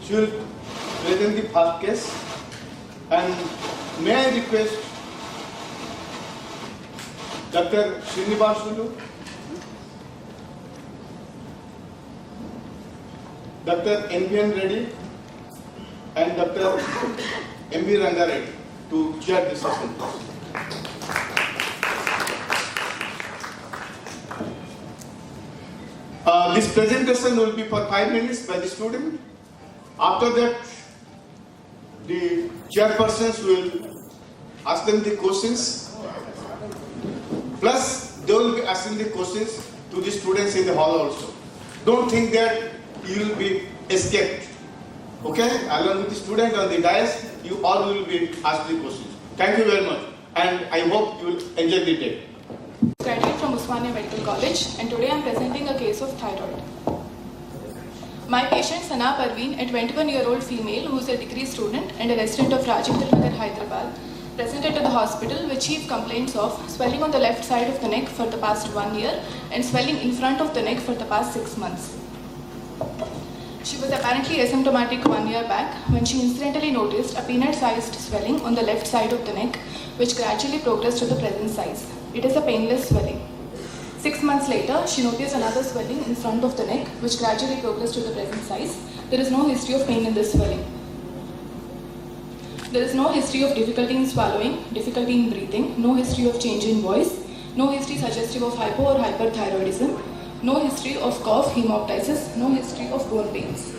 She will present the first case. And may I request Dr. Srinivasulu, Dr. N.V.N. Reddy, and Dr. M.V. Ranga Reddy to chair this session. This presentation will be for 5 minutes by the student. After that, the chairpersons will ask them the questions. Plus, they will be asking the questions to the students in the hall also. Don't think that you will be escaped. Okay? Along with the student on the dais, you all will be asked the questions. Thank you very much. And I hope you will enjoy the day. Graduate from Osmania Medical College, and today I am presenting a case of thyroid. My patient Sana Parveen, a 21-year-old female who is a degree student and a resident of Rajendra Nagar, Hyderabad, presented to the hospital with chief complaints of swelling on the left side of the neck for the past 1 year and swelling in front of the neck for the past 6 months. She was apparently asymptomatic 1 year back when she incidentally noticed a peanut-sized swelling on the left side of the neck, which gradually progressed to the present size. It is a painless swelling. 6 months later, she noticed another swelling in front of the neck, which gradually progressed to the present size. There is no history of pain in this swelling. There is no history of difficulty in swallowing, difficulty in breathing, no history of change in voice, no history suggestive of hypo or hyperthyroidism, no history of cough, hemoptysis, no history of bone pains.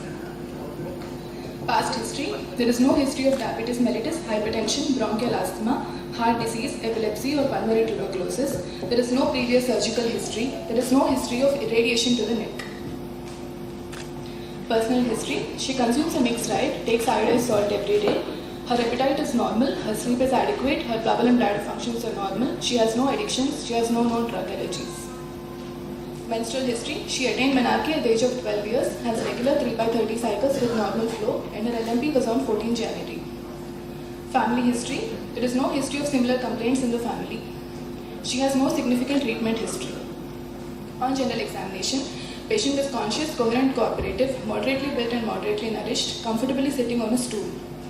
Past history, there is no history of diabetes mellitus, hypertension, bronchial asthma, heart disease, epilepsy or pulmonary tuberculosis. There is no previous surgical history. There is no history of irradiation to the neck. Personal history, she consumes a mixed diet, takes iodized salt every day. Her appetite is normal, her sleep is adequate, her bowel and bladder functions are normal. She has no addictions, she has no known drug allergies. Menstrual history, she attained menarche at the age of 12 years, has regular 3/30 cycles with normal flow, and her LMP was on 14 January. Family history, there is no history of similar complaints in the family. She has no significant treatment history. On general examination, patient is conscious, coherent, cooperative, moderately built and moderately nourished, comfortably sitting on a stool.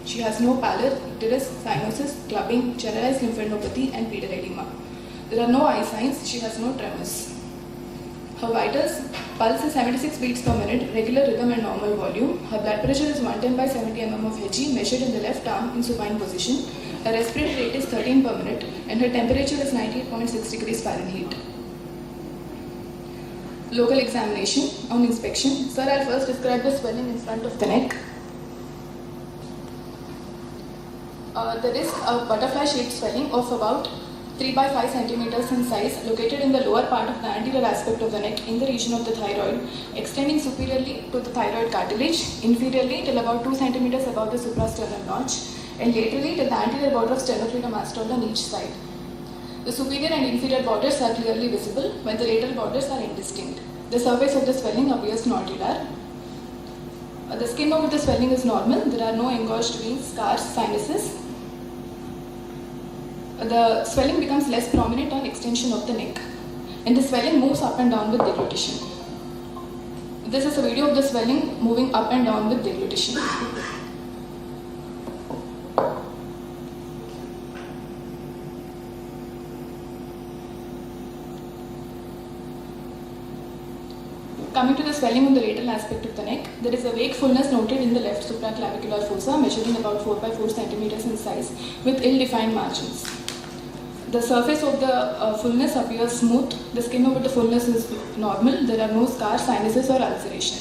She has no pallor, icterus, cyanosis, clubbing, generalized lymphadenopathy and pedal edema. There are no eye signs, she has no tremors. Her vitals, pulse is 76 beats per minute, regular rhythm and normal volume. Her blood pressure is 110 by 70 mm of Hg measured in the left arm in supine position. Her respiratory rate is 13 per minute and her temperature is 98.6 degrees Fahrenheit. Local examination. On inspection, sir, I'll first describe the swelling in front of the neck. There is a butterfly-shaped swelling of about 3 by 5 centimeters in size, located in the lower part of the anterior aspect of the neck in the region of the thyroid, extending superiorly to the thyroid cartilage, inferiorly till about 2 centimeters above the suprasternal notch, and laterally till the anterior border of sternocleidomastoid on each side. The superior and inferior borders are clearly visible, when the lateral borders are indistinct. The surface of the swelling appears nodular. The skin over the swelling is normal. There are no engorged veins, scars, sinuses. The swelling becomes less prominent on extension of the neck, and the swelling moves up and down with deglutition. This is a video of the swelling moving up and down with deglutition. Coming to the swelling on the lateral aspect of the neck, there is a wakefulness noted in the left supraclavicular fossa, measuring about 4 by 4 centimeters in size, with ill-defined margins. The surface of the fullness appears smooth. The skin over the fullness is normal. There are no scars, sinuses or ulceration.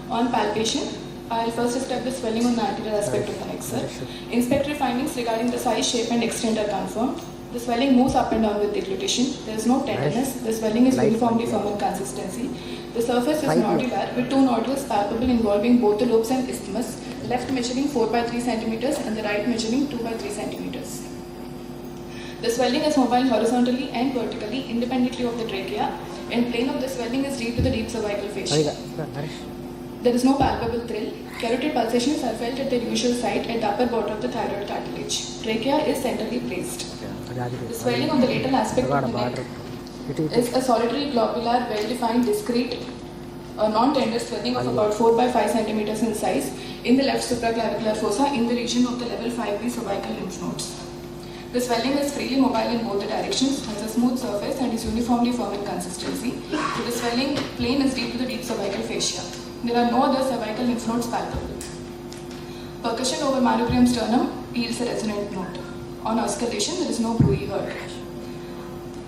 On palpation, I will first describe the swelling on the anterior aspect of the neck, sir. Inspectory findings regarding the size, shape and extent are confirmed. The swelling moves up and down with deglutition. There is no tenderness. The swelling is uniformly firm in consistency. The surface is nodular with 2 nodules palpable involving both the lobes and isthmus, left measuring 4 by 3 centimeters and the right measuring 2 by 3 centimeters. The swelling is mobile horizontally and vertically independently of the trachea, and plane of the swelling is deep to the deep cervical fascia. There is no palpable thrill. Carotid pulsations are felt at their usual site at the upper border of the thyroid cartilage. Trachea is centrally placed. The swelling on the lateral aspect of the neck is a solitary globular, well-defined, discrete a non-tender swelling of about 4 by 5 centimeters in size in the left supraclavicular fossa in the region of the level 5B cervical lymph nodes. The swelling is freely mobile in both the directions, has a smooth surface and is uniformly firm in consistency. So the swelling plane is deep to the deep cervical fascia. There are no other cervical lymph nodes palpable. Percussion over manubrium sternum yields a resonant note. On auscultation, there is no bruit heard.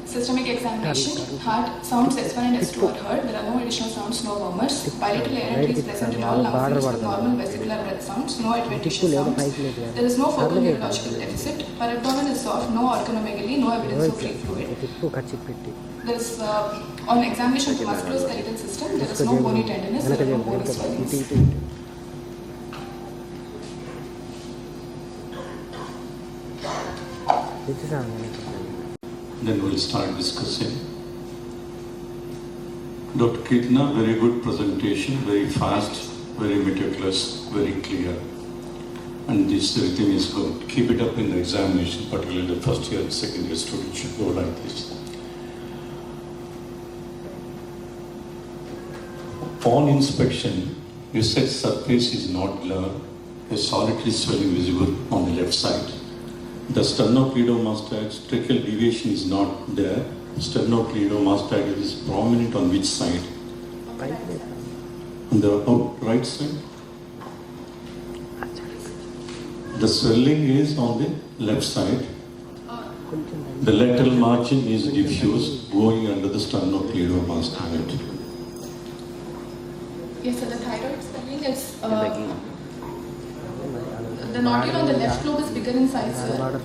Systemic examination, heart sounds S1 and S2 are heard. There are no additional sounds, no murmurs. Bilateral air entry is present in all lung fields with normal vesicular breath sounds, no adventitious sounds. There is no focal neurological deficit. Her abdomen is soft, no organomegaly, no evidence of free fluid. There is, on examination of the musculoskeletal system, there is no bony tenderness, there are no bony swellings. Then we'll start discussing. Dr. Kirtana, very good presentation, very fast, very meticulous, very clear. And this everything is good. Keep it up in the examination, particularly the first year and second year students should go like this. On inspection, you said surface is not blurred, a solitary swelling visible on the left side. The sternocleidomastoid tracheal deviation is not there. Sternocleidomastoid is prominent on which side? On the right side. The swelling is on the left side. The lateral margin is diffuse, going under the sternocleidomastoid. Yes, so the thyroid swelling is. The nodule on the left lobe is bigger in size, sir.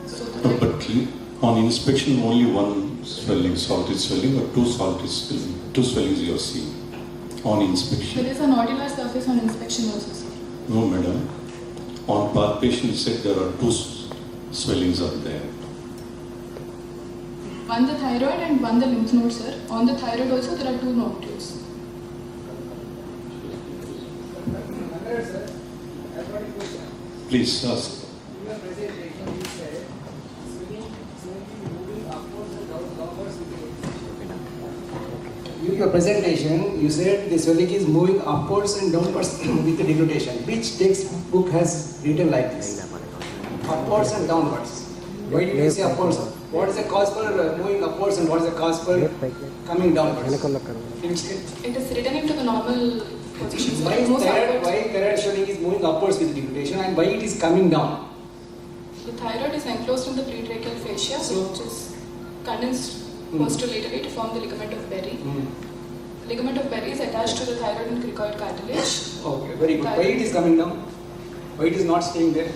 So the But on inspection, only one swelling, solitary swelling, or two solitary swelling, two swellings you are seeing on inspection. there is a nodular surface on inspection also, sir. No, madam. On palpation, you said there are two swellings are there. One the thyroid and one the lymph node, sir. On the thyroid also there are two nodules. Please ask. In your presentation, you said swelling moving upwards and downwards with the In your presentation, you said the swelling is moving upwards and downwards with the deglutition. Which textbook has written like this? Upwards and downwards. Why did you say upwards? What is the cause for moving upwards and what is the cause for coming downwards? Can you say? It is written into the normal position, sir. Why It moves upwards. thyroid swelling is moving upwards with deglutition and why it is coming down? The thyroid is enclosed in the pretracheal fascia, So- which is condensed posterolaterally to form the ligament of Berry. Ligament of Berry is attached to the thyroid and cricoid cartilage. Okay, very good. Why it is coming down? Why it is not staying there?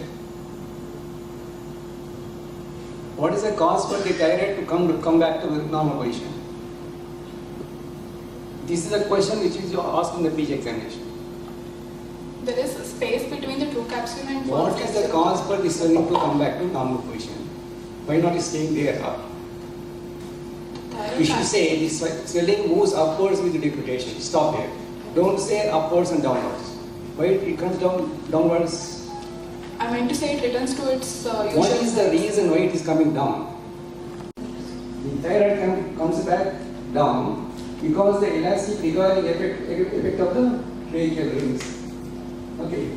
What is the cause for the thyroid to come back to the normal position? This is a question which is asked in the PG examination. There is a space between the true capsule and What false is the capsule. cause for the swelling to come back to normal position? Why not is staying there up? Thyroid You should cap- say this swelling moves upwards with the deglutition. Stop here. Don't say upwards and downwards. Why it comes downwards? I meant to say it returns to its usual. What is the reason why it is coming down? The thyroid comes back down because the elastic recoiling effect of the tracheal rings. Okay.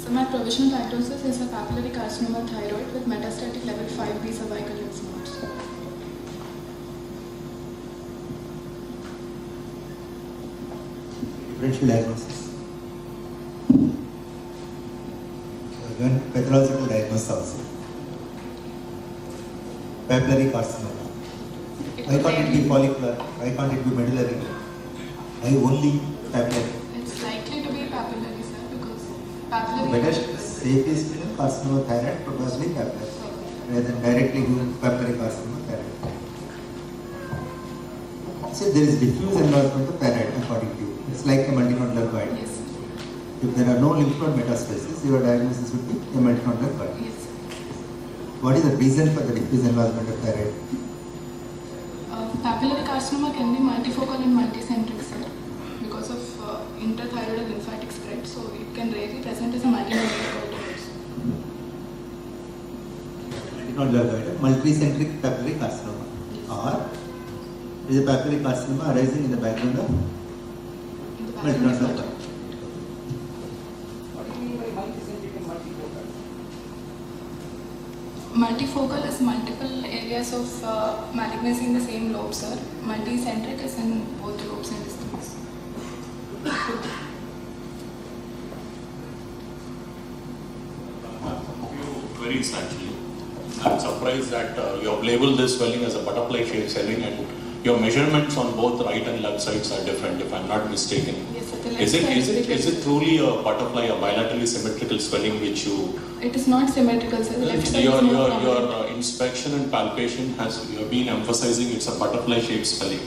So my provisional diagnosis is a papillary carcinoma thyroid with metastatic level 5B cervical lymph nodes. Differential diagnosis. Then pathological diagnosis also. Papillary carcinoma. Why can't it be follicular? Why can't it be medullary? Why only papillary? It's likely to be papillary, sir, because papillary. Better safest carcinoma thyroid, probably papillary, rather than directly doing papillary carcinoma thyroid. So there is diffuse enlargement of thyroid according to you. It's like a multinodular goiter. Yes, sir. If there are no lymph node metastasis, your diagnosis would be a multinodular goiter. Yes, sir. What is the reason for the diffuse enlargement of thyroid? Papillary carcinoma can be multifocal and multicentric, sir, because of interthyroidal lymphatic spread. So it can rarely present as a multinodular goiter also. Multinodular goiter, multicentric papillary carcinoma, or It is a papillary carcinoma arising in the background of In the background is multinodular. What do you mean by multicentric and multifocal? Multifocal is multiple areas of malignancy in the same lobe, sir. Multicentric is in both lobes and distance. Few queries actually. I'm surprised that you have labeled this swelling as a butterfly shaped swelling and your measurements on both right and left sides are different if I'm not mistaken. Yes, sir. The left Is side is it truly a butterfly, a bilaterally symmetrical swelling which you, It is not symmetrical, sir. The left side your is more prominent. your inspection and palpation you have been emphasizing it's a butterfly shaped swelling,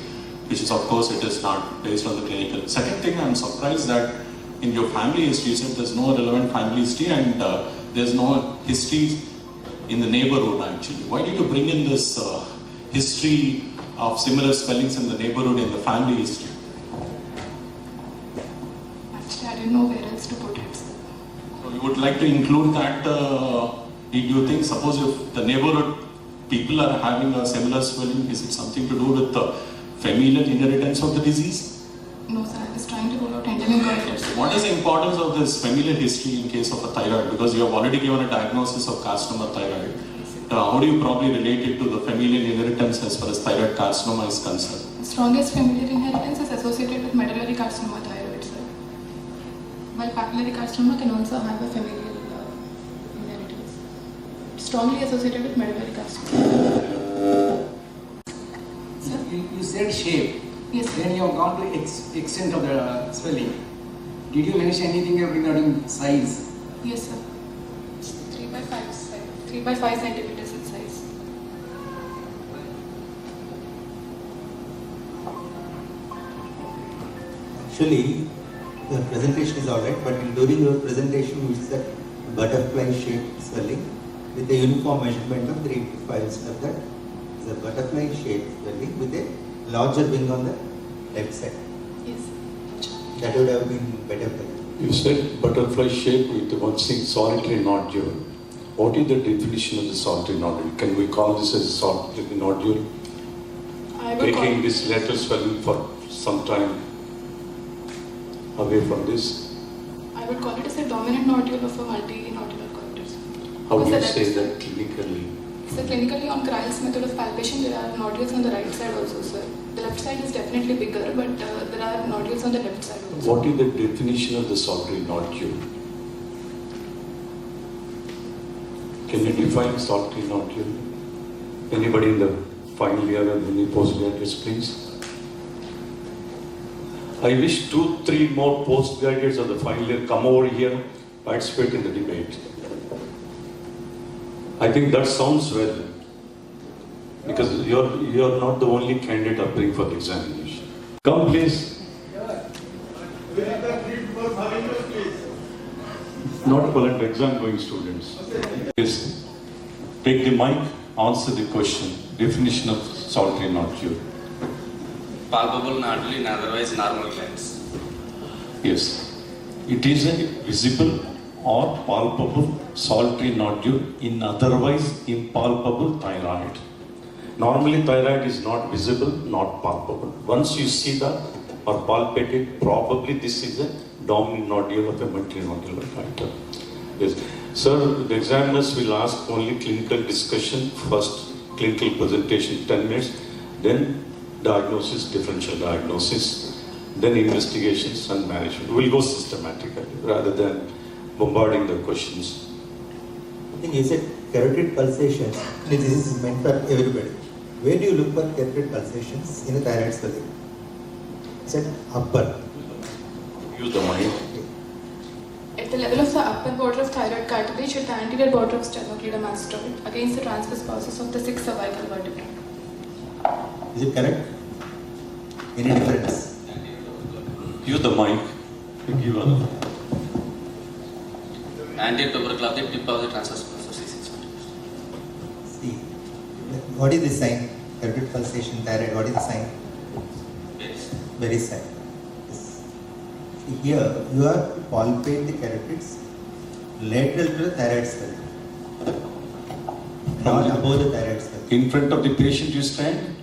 which is of course it is not based on the clinical. Second thing, I'm surprised that in your family history, you said there's no relevant family history and there's no history in the neighborhood actually. Why did you bring in this history of similar swellings in the neighborhood in the family history? Actually, I didn't know where else to put it, sir. So you would like to include that, did you think, suppose if the neighborhood people are having a similar swelling, is it something to do with the familial inheritance of the disease? No, sir. I was trying to rule out endemic goiters. What is the importance of this familial history in case of a thyroid? Because you have already given a diagnosis of carcinoma thyroid. How do you probably relate it to the familial inheritance as far as thyroid carcinoma is concerned? The strongest familial inheritance is associated with medullary carcinoma thyroid, sir. While papillary carcinoma can also have a familial inheritance. Strongly associated with medullary carcinoma. Sir? You said shape. Yes, sir. Then you have gone to extent of the swelling. Did you mention anything regarding size? Yes, sir. 3 by 5 size. 3 by 5 centimeters in size. Actually, the presentation is alright, but during your presentation you said butterfly shaped swelling with a uniform measurement of 3 to 5 steps. That is a butterfly shaped swelling with a larger wing on the left side. Yes. That would have been better for you. You said butterfly shape with one solitary nodule. What is the definition of the solitary nodule? Can we call this as a solitary nodule? I would call Taking this lateral swelling for some time away from this. I would call it as a dominant nodule of a multinodular goiter. How do you Because the say left- that clinically? So clinically on Kryle's method of palpation, there are nodules on the right side also, sir. The left side is definitely bigger, but there are nodules on the left side also. What is the definition of the solitary nodule? Can you define solitary nodule? Anybody in the final year and any postgraduates, please? I wish 2-3 more postgraduates of the final year come over here, participate in the debate. I think that sounds well, because you're not the only candidate appearing for the examination. Come please. Not current exam going students. Please take the mic, answer the question. Definition of solitary nodule. Palpable nodule in otherwise normal glands. Yes. It is a visible or palpable solitary nodule in otherwise impalpable thyroid. Normally thyroid is not visible, not palpable. Once you see that or palpate it, probably this is a dominant nodule of a multinodular goiter. Yes. Sir, the examiners will ask only clinical discussion, first clinical presentation 10 minutes, then diagnosis, differential diagnosis, then investigations and management. We'll go systematically rather than bombarding the questions. I think you said carotid pulsations. This is meant for everybody. Where do you look for carotid pulsations in a thyroid swelling? You said upper. Use the mic. At the level of the upper border of thyroid cartilage at the anterior border of sternocleidomastoid against the transverse process of the 6 cervical vertebrae. Is it correct? Any difference? Use the mic. Give other. Anterior tubercle of the tip of the transverse process is 6 See, what is the sign? Carotid pulsation, thyroid, what is the sign? Yes. Very sign. Yes. See, here, you are to palpate the carotids lateral to the thyroid swelling, not above the thyroid swelling. In front of the patient you stand.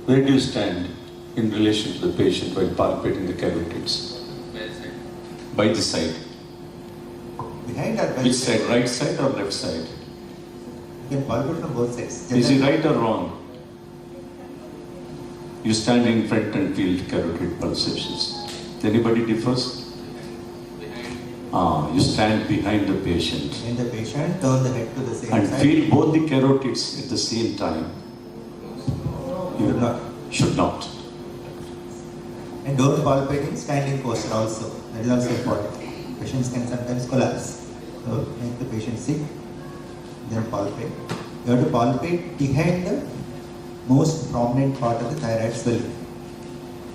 Where do you stand in relation to the patient while palpating the carotids? Where side? By the side. Behind or by Which the side? Right side or left side? You can palpate from both sides. Is he right or wrong? You stand in front and feel carotid pulsations. Anybody differs? Behind. You stand behind the patient Behind the patient, turn the head to the same and side. feel both the carotids at the same time. You will not. Should not. And don't palpate in standing posture also. That is also important. Patients can sometimes collapse. So make the patient sit, then palpate. You have to palpate behind the most prominent part of the thyroid swelling.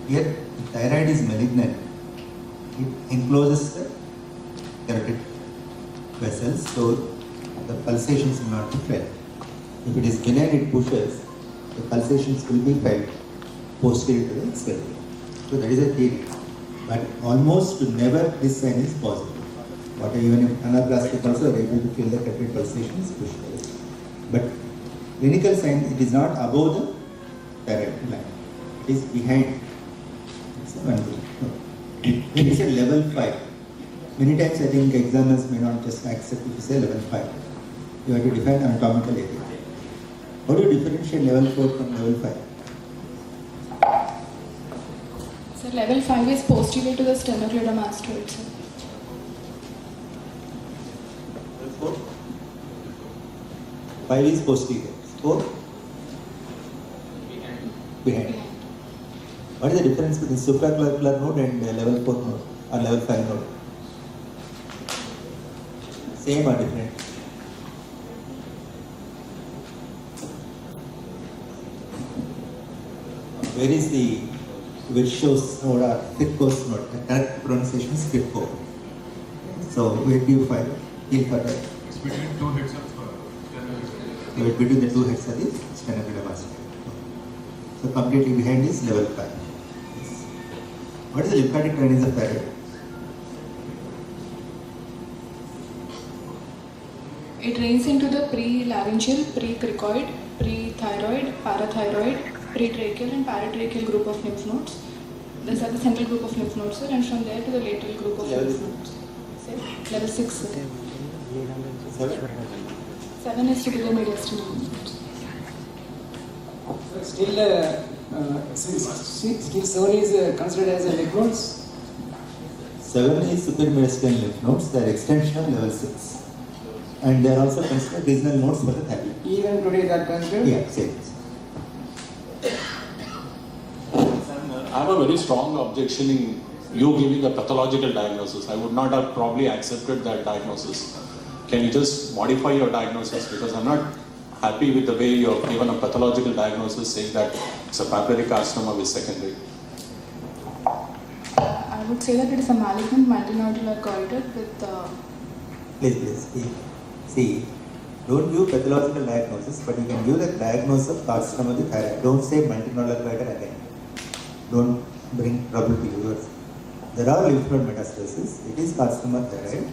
Here, the thyroid is malignant. It encloses the carotid vessels, so the pulsations will not be felt. If it is benign, it pushes, the pulsations will be felt posterior to the swelling. So that is a theory. But almost never this sign is possible. But even if anaplastic also are able to feel the carotid pulsations pushed away. But clinical sign, it is not above the thyroid line. It is behind. It's a one thing. No. It is a level 5. Many times I think examiners may not just accept if you say level 5. You have to define anatomical area. How do you differentiate level 4 from level 5? So level 5 is posterior to the sternocleidomastoid. Sir. Level 4? 5 is posterior. 4? Behind. What is the difference between supraclavicular node and level 4 node or level 5 node? Same or different? Where is the Virchow's node or Fitko's node? The correct pronunciation is Fitko. So where do you find feel for that? It's between two heads of So it's between the two heads of the sternocleidomastoid. So completely behind is level 5. Yes. What is the lymphatic drainage of thyroid? It drains into the pre-laryngeal, pre-cricoid, pre-thyroid, parathyroid, pretracheal and paratracheal group of lymph nodes. These are the central group of lymph nodes, sir, and from there to the lateral group of lymph nodes. Sir, level 6. Sir. 7? 7 is to the mediastinal lymph nodes. Still 7 is considered as a lymph nodes. 7 is superior mediastinal lymph nodes. They are extension of level 6. And they are also considered regional nodes for the thyroid. Even today they are considered. Yeah, same. I have a very strong objection in you giving a pathological diagnosis. I would not have probably accepted that diagnosis. Can you just modify your diagnosis? Because I'm not happy with the way you have given a pathological diagnosis saying that it's a papillary carcinoma with secondary. I would say that it is a malignant multinodular goiter with Please. See, don't give pathological diagnosis, but you can give the diagnosis of carcinoma of the thyroid. Don't say multinodular goiter again. Don't bring trouble to you. There are lymph node metastasis. It is carcinoma of thyroid.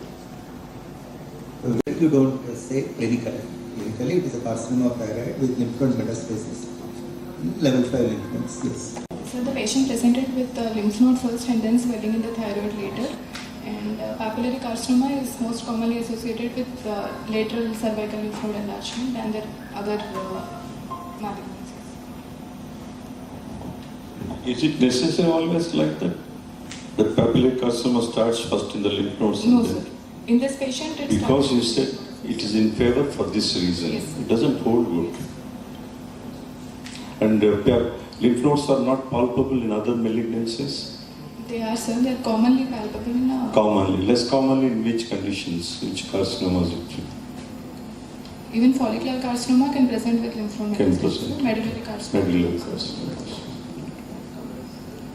So you don't say clinically. Clinically, it is a carcinoma of thyroid with lymph node metastasis. Level 5 lymph nodes, yes. So the patient presented with the lymph node first and then swelling in the thyroid later. And papillary carcinoma is most commonly associated with lateral cervical lymph node enlargement and there are other malignancies. Is it necessary always like that? The papillary carcinoma starts first in the lymph nodes No, and sir. then... In this patient, it Because you starts. said it is in favor for this reason. Yes. It doesn't hold good. And lymph nodes are not palpable in other malignancies? They are, sir. They are commonly palpable in Commonly. Less commonly in which conditions? Which carcinomas? even follicular carcinoma can present with lymph node Can metastasis. present. Medullary carcinoma. Medullary carcinomas.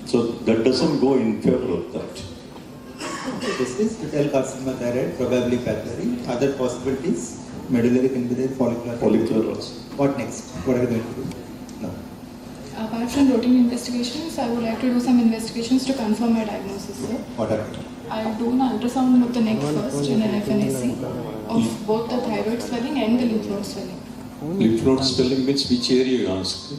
So that doesn't go in favor of that. This is fetal carcinoma thyroid, probably papillary. Other possibilities, medullary can be there, follicular. Follicular also. What next? What are you going to do? No. Apart from routine investigations, I would like to do some investigations to confirm my diagnosis, sir. What are you? I'll do an ultrasound of the neck first in an FNAC of both the thyroid swelling and the lymph node swelling. Lymph node swelling means which area you ask?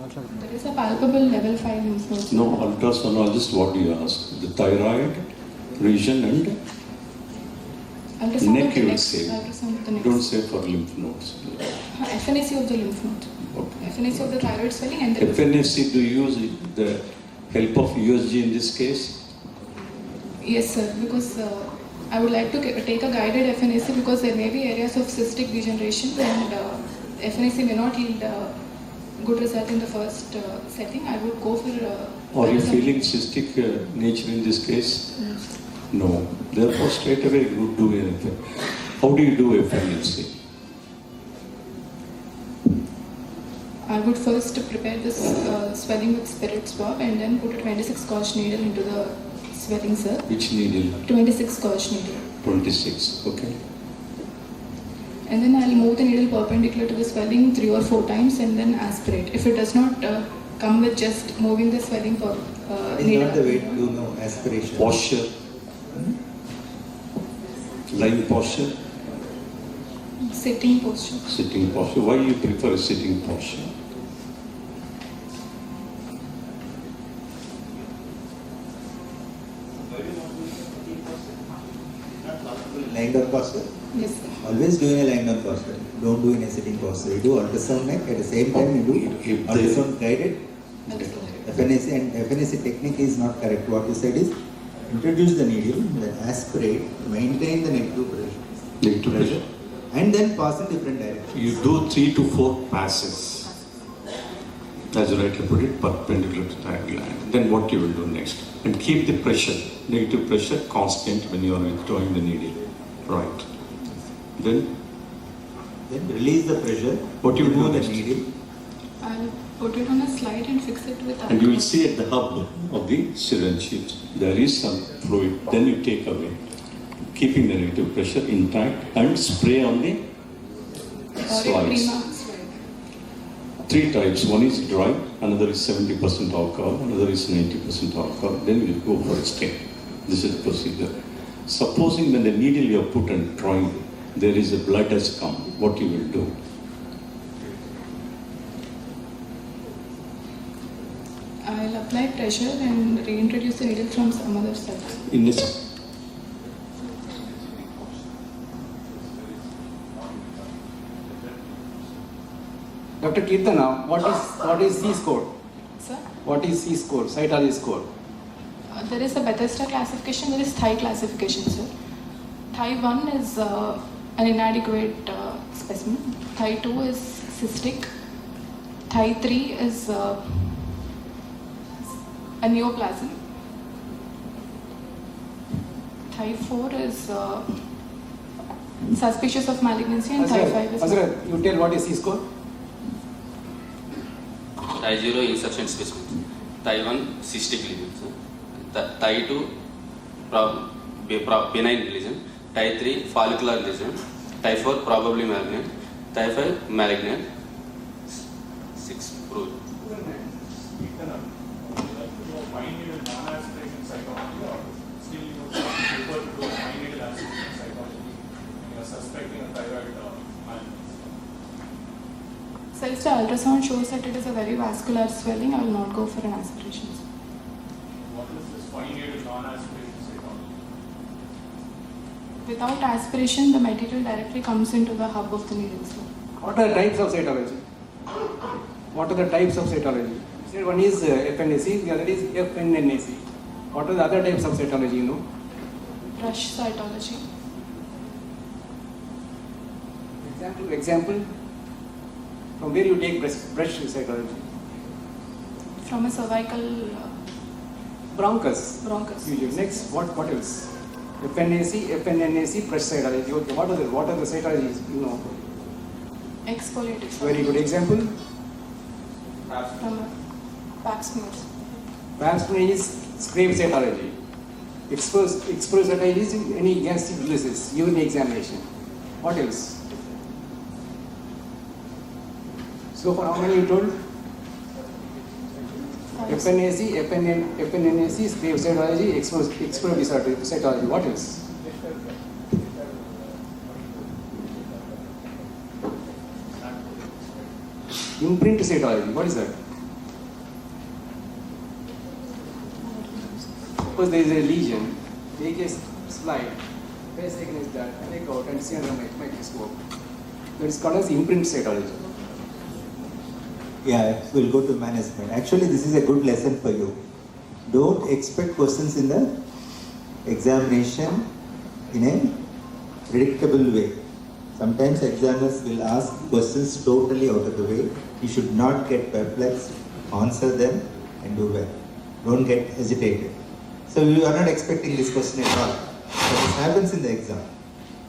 There is a palpable level 5 lymph node. No, ultrasonologist, what do you ask? The thyroid, region and Ultrasound neck of the you will neck. say. Ultrasound of the neck. Don't say for lymph nodes. FNAC of the lymph node. Okay. FNAC of the thyroid swelling and the FNAC, do you use the help of USG in this case? Yes, sir, because I would like to take a guided FNAC because there may be areas of cystic degeneration and FNAC may not yield good result in the first setting. I would go for. Are you feeling cystic nature in this case? No. Therefore, straight away you would do anything. How do you do FNAC? I would first prepare this swelling with spirit swab and then put a 26 gauge needle into the swelling, sir. Which needle? 26 gauge needle. 26, okay. And then I'll move the needle perpendicular to the swelling 3 or 4 times and then aspirate. If it does not come with just moving the swelling for It is not the way to do no aspiration. Posture. Lying posture, sitting posture. sitting posture. Why you prefer sitting posture? Lying down posture. Yes, sir. Always doing a lying down posture. Don't do in a sitting posture. You do ultrasound neck at the same time you do If they- ultrasound guided. Ultrasound. FNAC and FNAC technique is not correct. What you said is introduce the needle, then aspirate, maintain the neck to pressure, Need to pressure. and then pass in different directions. You do 3 to 4 passes. As you rightly put it, perpendicular to the gland. Then what you will do next? And keep the pressure, negative pressure constant when you are withdrawing the needle. Right. Then Then release the pressure. What you will remove do the next? needle. I'll put it on a slide and fix it with and you will alcohol. see at the hub of the syringe, there is some fluid. Then you take away, keeping the negative pressure intact and spray on the Or a slides. prima slide. 3 types. One is dry, another is 70% alcohol, another is 90% alcohol. Then you go for a stain. This is the procedure. Supposing when the needle you have put and drawing, there is a blood has come, what you will do? I'll apply pressure and reintroduce the needle from some other side. In this, Dr. Kirtana, what is C score? Sir, What is C score? Cytology score. there is a Bethesda classification, there is Thai classification, sir. Thai 1 is an inadequate specimen. Thai 2 is cystic. Thai 3 is a neoplasm. Thai 4 is suspicious of malignancy, and Thai 5 is. Hazrat, you tell what is C score? Thai 0 insufficient specimen. Thai 1 cystic lesion. Thai 2 benign lesion. Thai 3 follicular lesion. Thai 4 probably malignant. Thai 5 malignant. 6 proved. So if the ultrasound shows that it is a very vascular swelling, I will not go for an aspiration. What is this fine needle non-aspiration cytology? Without aspiration, the material directly comes into the hub of the needle. So What are the types of cytology? What are the types of cytology? You said one is FNAC, the other is FNNAC. What are the other types of cytology, you know? brush cytology. Example, from where you take brush cytology? From a cervical Bronchus. bronchus. Usually. Next, what else? FNAC, FNNAC, brush cytology. Okay, what are the cytologies, you know? Exfoliative. Very good example. From a pap smears. Pap smear is scrape cytology. Exposed cytology is any gastric ulcers, urine examination. What else? So for how many you told? FNAC, FNNAC, scrape cytology, exposed cytology. What else? Imprint cytology. What is that? Suppose there is a lesion, take a slide, press against that, take out and see under microscope. That is called as imprint cytology. Yeah, we'll go to management. Actually, this is a good lesson for you. Don't expect questions in the examination in a predictable way. Sometimes examiners will ask questions totally out of the way. You should not get perplexed, answer them and do well. Don't get hesitated. So you are not expecting this question at all. But this happens in the exam.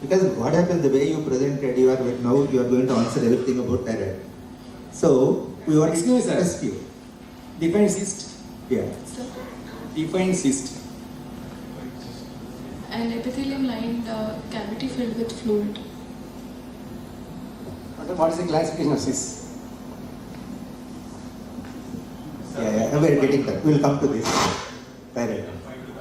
Because what happens, the way you presented, now you are going to answer everything about thyroid. So we want Excuse me, to sir. test you. Define cyst. Yeah. Sir, Define cyst. an epithelium lined cavity filled with fluid. What is the classification of cyst? Yeah, we are getting that. We'll come to this. Thyroid.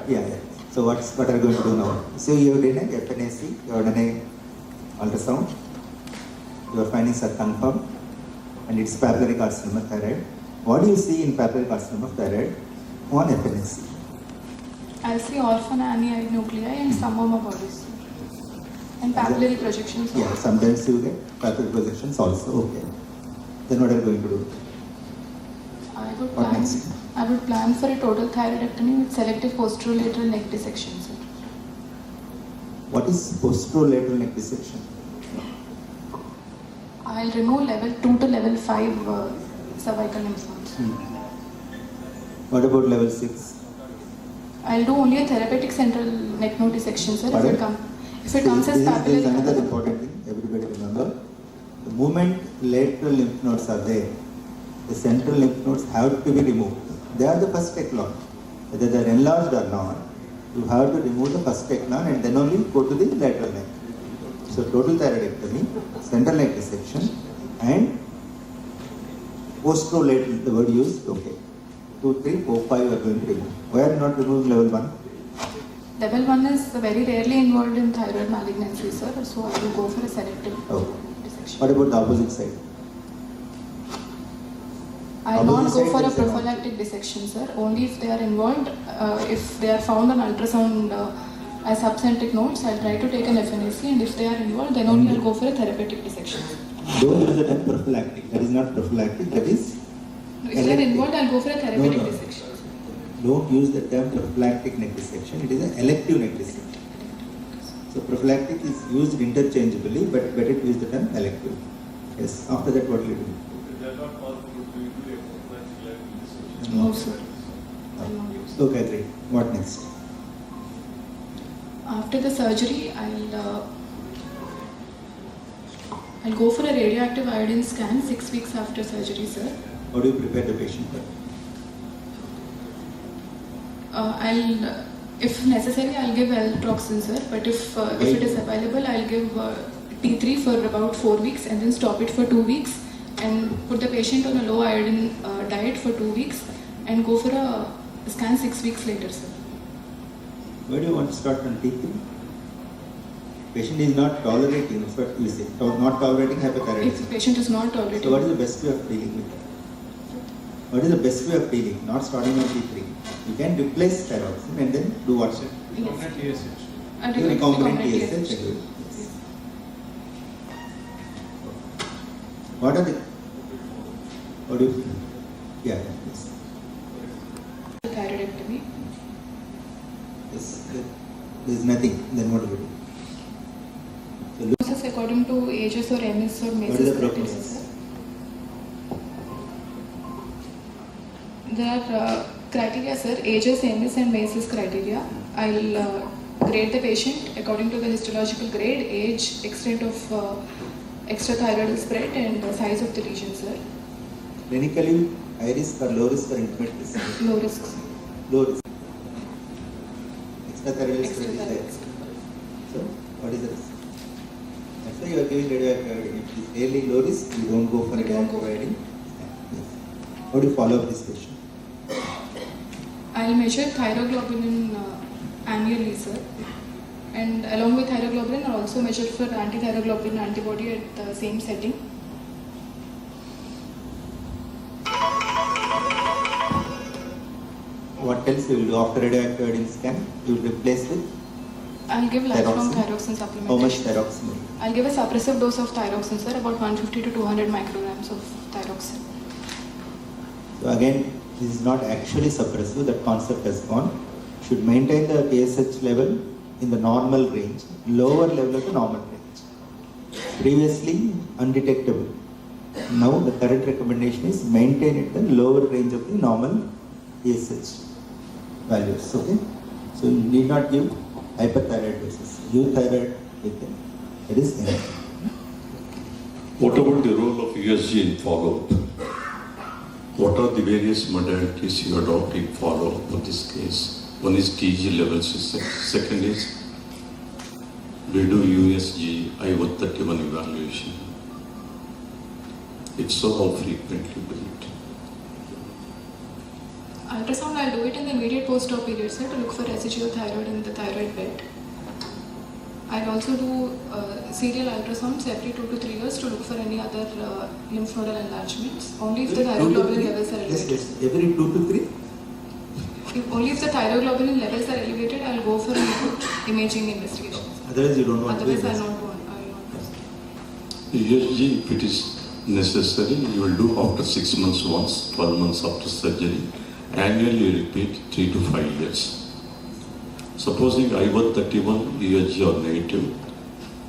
Yeah. So what are you going to do now? So you have done a FNAC, you have done a ultrasound, your findings are confirmed, and it's papillary carcinoma of thyroid. What do you see in papillary carcinoma of thyroid on FNAC? I see orphan annuli nuclei and some of my bodies. And papillary projections. Yeah, sometimes you get papillary projections also. Okay. Then what are you going to do? What next? I would plan for a total thyroidectomy with selective posterolateral neck dissection, sir. What is posterolateral neck dissection? I'll remove level 2 to level 5 cervical lymph nodes. What about level 6? I'll do only a therapeutic central neck node dissection, sir. Pardon? If it comes as There is papillary. another important thing, everybody remember. The moment lateral lymph nodes are there, the central lymph nodes have to be removed. They are the first echelon. Whether they are enlarged or not, you have to remove the first echelon and then only go to the lateral neck. So total thyroidectomy, central neck dissection and posterolateral, the word used, okay. 2, 3, 4, 5 are going to remove. Why are you not removing level 1? Level 1 is very rarely involved in thyroid malignancy, sir. So I will go for a selective Oh. dissection. What about the opposite side? I will not Opposite go for side a is the- prophylactic dissection, sir. Only if they are involved, if they are found on ultrasound as subcentric nodes, I'll try to take an FNAC, and if they are involved, then only I'll go for a therapeutic dissection. Don't use the term prophylactic. That is not prophylactic. That is If they are elective. involved, I'll go for a therapeutic No. dissection. Don't use the term prophylactic neck dissection. It is an elective neck dissection. So prophylactic is used interchangeably, but better to use the term elective. Yes. After that, what will you do? No, sir. I'll not use. So Gayatri, what next? After the surgery, I'll go for a radioactive iodine scan 6 weeks after surgery, sir. How do you prepare the patient for? If necessary, I'll give L-Troxin, sir. But if it is available, I'll give T3 for about 4 weeks and then stop it for 2 weeks and put the patient on a low iodine diet for 2 weeks and go for a scan 6 weeks later, sir. Where do you want to start on T3? Patient is not tolerating, that's what you say. Not tolerating If the hypothyroidism. patient is not tolerating. So what is the best way of dealing with that? What is the best way of dealing? Not starting on T3. You can replace thyroxine and then do what? Yes. I'll You do recombinant recombinant TSH. TSH. Yes. What are the? What do you? Yeah. Yes. Thyroidectomy. Yes. There is nothing. Then what do you do? So look. Process according to ages or MS or What is the MACES criteria, prognosis? sir. There are criteria, sir. Ages, MS and MACES criteria. I'll grade the patient according to the histological grade, age, extent of extrathyroidal spread and the size of the lesion, sir. Clinically, high risk or low risk for intimate risk? Low risk, sir. Low risk. Extrathyroidal spread is Extrathyroidal there. spread. So, what is the risk? That's why you are giving radioactive iodine. If it is really low risk, you don't go for You don't radioactive go. iodine. Yes. How do you follow up this patient? I'll measure thyroglobulin annually, sir. And along with thyroglobulin, I'll also measure for anti-thyroglobulin antibody at the same setting. what else you will do after radioactive iodine scan? You will replace with I'll give lifelong Thyroxine? thyroxine supplementation. how much thyroxine? I'll give a suppressive dose of thyroxine, sir, about 150 to 200 micrograms of thyroxine. So again, this is not actually suppressive, that concept has gone. Should maintain the TSH level in the normal range, lower level of the normal range. Previously undetectable. Now the current recommendation is maintain it in the lower range of the normal TSH values. Okay? So you need not give hyperthyroid doses. Euthyroid with them. That is enough. What about the role of USG in follow-up? What are the various modalities you adopt in follow-up for this case? One is TG levels, second is we do USG I-131 evaluation. If so, how frequently do it? Ultrasound, I'll do it in the immediate post-op period, sir, to look for residual thyroid in the thyroid bed. I'll also do serial ultrasounds every 2 to 3 years to look for any other lymph nodal enlargements. Only if the thyroglobulin levels are elevated. Yes, every 2 to 3? Only if the thyroglobulin levels are elevated, I'll go for imaging investigations. Otherwise you don't want Otherwise, to do I'll this. not go on. I will not go. USG, if it is necessary, you will do after 6 months once, 12 months after surgery. Annually you repeat 3 to 5 years. Supposing I-131 USG are negative,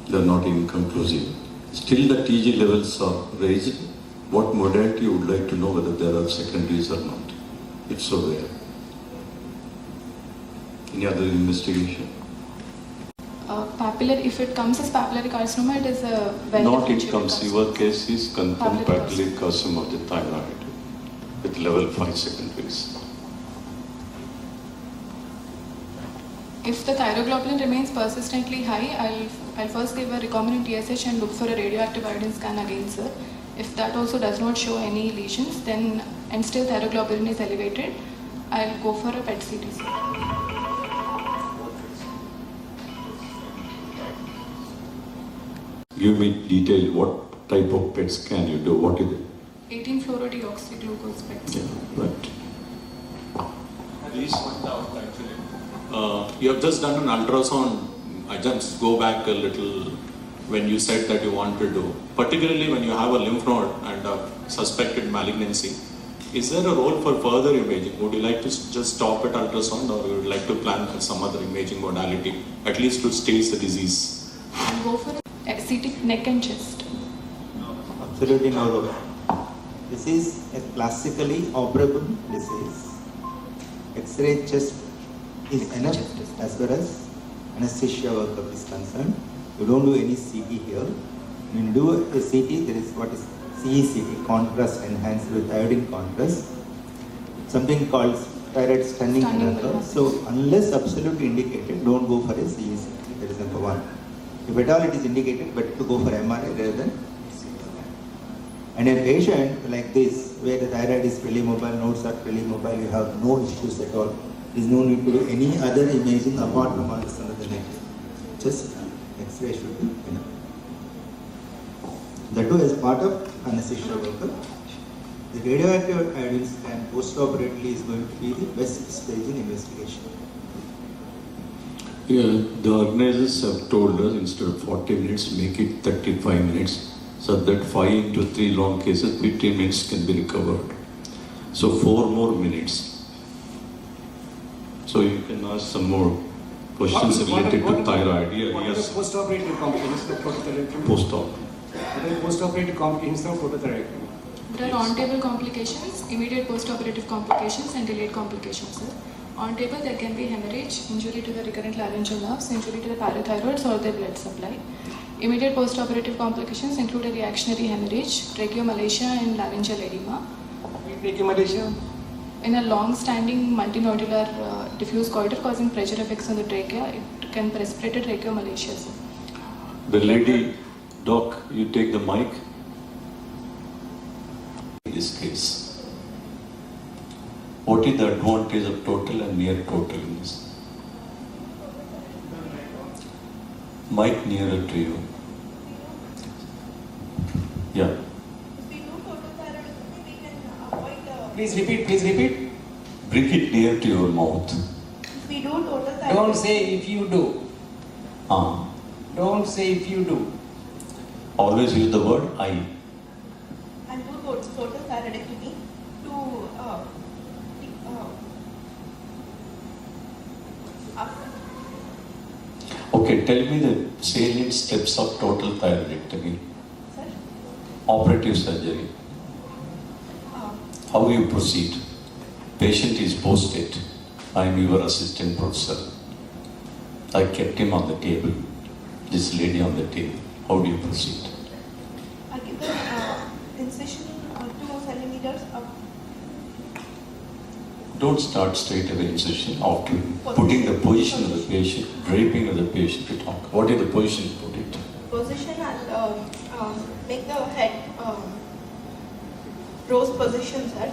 they are not inconclusive. Still the TG levels are raised. What modality you would like to know whether there are secondaries or not? If so, where? Any other investigation? Papillary, if it comes as papillary carcinoma, it is a very Not it differentiated comes. carcinoma. Your case is confirmed Papillary papillary carcinoma of the thyroid with level 5 secondaries. If the thyroglobulin remains persistently high, I'll first give a recombinant TSH and look for a radioactive iodine scan again, sir. If that also does not show any lesions, then and still thyroglobulin is elevated, I'll go for a PET CT, sir. Give me detail what type of PET scan you do, what is it? 18-fluorodeoxyglucose PET scan. Yeah, right. Please point out actually. You have just done an ultrasound. I just go back a little when you said that you want to do, particularly when you have a lymph node and a suspected malignancy. Is there a role for further imaging? Would you like to just stop at ultrasound, or you would like to plan for some other imaging modality, at least to stage the disease? I'll go for a CT neck and chest. Absolutely no role. This is a classically operable disease. X-ray chest is enough as far as anesthesia workup is concerned. You don't do any CT here. When you do a CT, there is what is CECT, contrast enhanced with iodine contrast. Something called thyroid stunning marker. So unless absolutely indicated, don't go for a CECT. That is number one. If at all it is indicated, better to go for MRI rather than CT. And a patient like this, where the thyroid is fairly mobile, nodes are fairly mobile, you have no issues at all. There is no need to do any other imaging apart from ultrasound of the neck. Just X-ray should be enough. That too as part of anesthesia workup. The radioactive iodine scan post-operatively is going to be the best stage in investigation. Yeah, the organizers have told us instead of 40 minutes, make it 35 minutes, so that 5 into 3 long cases, 15 minutes can be recovered. So 4 more minutes. So you can ask some more questions related to thyroid. Yeah, What are the yes, post-operative complications of photothyroidectomy? post-op. What are the post-operative complications of photothyroidectomy? There are on-table complications, immediate post-operative complications, and delayed complications, sir. On-table, there can be hemorrhage, injury to the recurrent laryngeal nerves, injury to the parathyroids or their blood supply. Immediate post-operative complications include a reactionary hemorrhage, tracheomalacia, and laryngeal edema. Tracheomalacia? In a long-standing multinodular diffuse goiter causing pressure effects on the trachea, it can precipitate tracheomalacia, sir. The lady, doc, you take the mic. In this case, what is the advantage of total and near total in this? Mic nearer to you. Yeah. Please repeat, please repeat. Bring it near to your mouth. If we do total thyroid. Don't say if you do. Ah. Don't say if you do. Always use the word I. And do total thyroidectomy to after. Okay, tell me the salient steps of total thyroidectomy, Sir, operative surgery. How you proceed? Patient is posted. I am your assistant professor. I kept him on the table. This lady on the table. How do you proceed? I give the incision 2 centimeters up. Don't start straight away incision after putting the position of the patient, draping of the patient to talk. What is the position you put it? Position and make the head rose position, sir.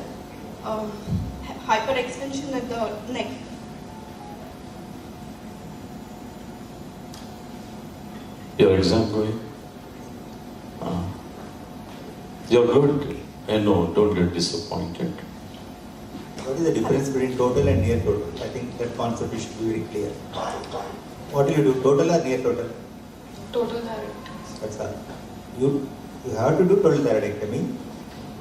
Hyperextension at the neck. Your example? You're good. And no, don't get disappointed. What is the difference between total and near total? I think that concept should be very clear. What do you do, total or near total? Total thyroidectomy. That's all. You have to do total thyroidectomy.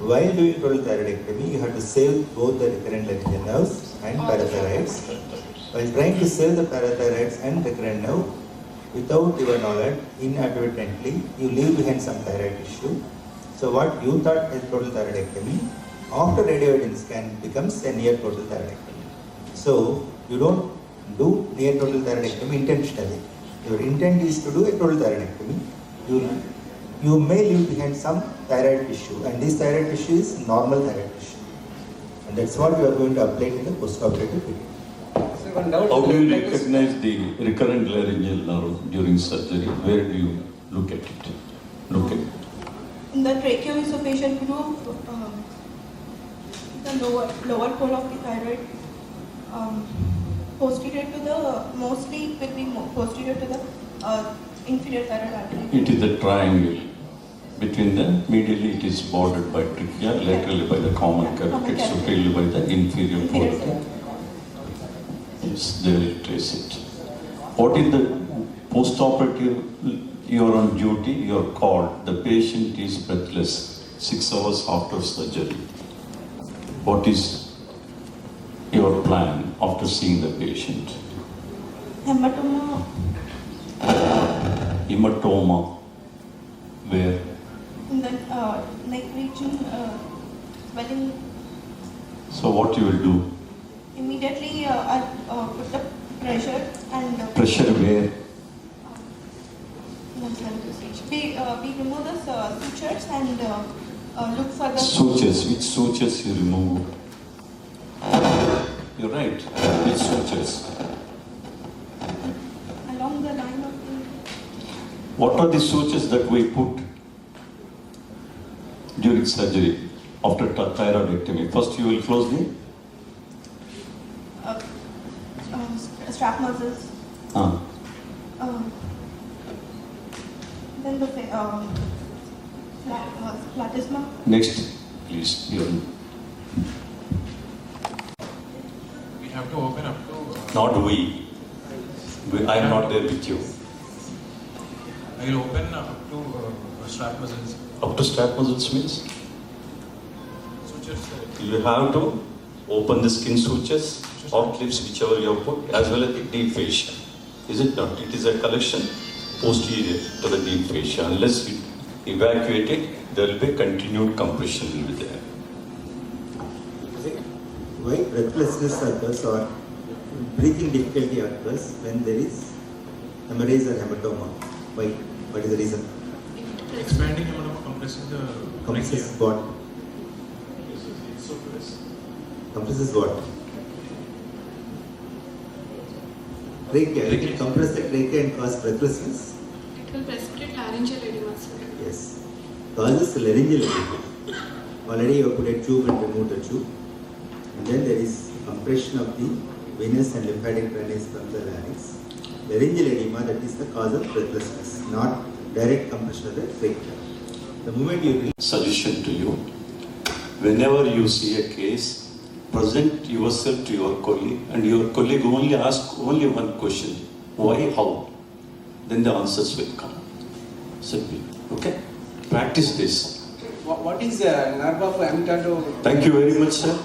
While doing total thyroidectomy, you have to save both the recurrent laryngeal nerves and parathyroids. While trying to save the parathyroids and recurrent nerve, without your knowledge, inadvertently, you leave behind some thyroid tissue. So what you thought as total thyroidectomy, after radioiodine scan becomes a near total thyroidectomy. So you don't do near total thyroidectomy intentionally. Your intent is to do a total thyroidectomy. You may leave behind some thyroid tissue, and this thyroid tissue is normal thyroid tissue. And that's what we are going to apply in the postoperative period. So one doubt. How do you recognize the recurrent laryngeal nerve during surgery? Where do you look at it? Look at it. In the tracheoesophageal groove, the lower pole of the thyroid, posterior to the, mostly it will be posterior to the inferior thyroid artery. It is the triangle. Between them, medially it is bordered by trachea, laterally by the common cavity, superiorly by the inferior pole. Yes, they will trace it. What is the post-operative? You are on duty, you are called. The patient is breathless 6 hours after surgery. What is your plan after seeing the patient? Hematoma, Hematoma. Where? in the neck region, swelling. So what you will do? Immediately I put the pressure and Pressure where? we remove the sutures and look for the Sutures. Which sutures you remove? You're right. Which sutures? along the line of the What are the sutures that we put during surgery after thyroidectomy? First you will close the strap muscles. Then the platysma. Next, please. We have to open up to. Not we. I am not there with you. I will open up to strap muscles. Up to strap muscles means Sutures. you have to open the skin sutures or clips, whichever you have put, as well as the deep fascia. Is it not? It is a collection posterior to the deep fascia. Unless you evacuate it, there will be continued compression will be there. Why breathlessness occurs or breathing difficulty occurs when there is hemorrhage or hematoma? Why? What is the reason? Expanding hematoma compresses the Compresses what? Compresses what? Trachea. It will compress the trachea and cause breathlessness. It will precipitate laryngeal edema. Yes. Causes laryngeal edema. Already you have put a tube and removed the tube. And then there is compression of the venous and lymphatic drainage from the larynx. Laryngeal edema, that is the cause of breathlessness, not direct compression of the trachea. The moment you Suggestion to you, whenever you see a case, present yourself to your colleague and your colleague only ask only one question, why, how? Then the answers will come. Simply, okay? Practice this. What is nerve of amygdala? Thank you very much, sir.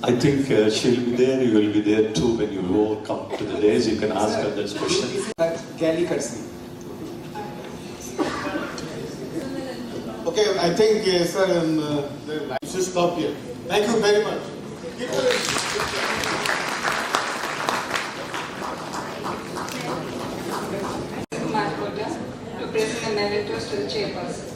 I think she will be there, you will be there too when you all come to the days. You can ask her that question. Galley curtsy. Okay, I think, sir, I should stop here. Thank you very much. Kumar Kota to present the narratives to the chairperson.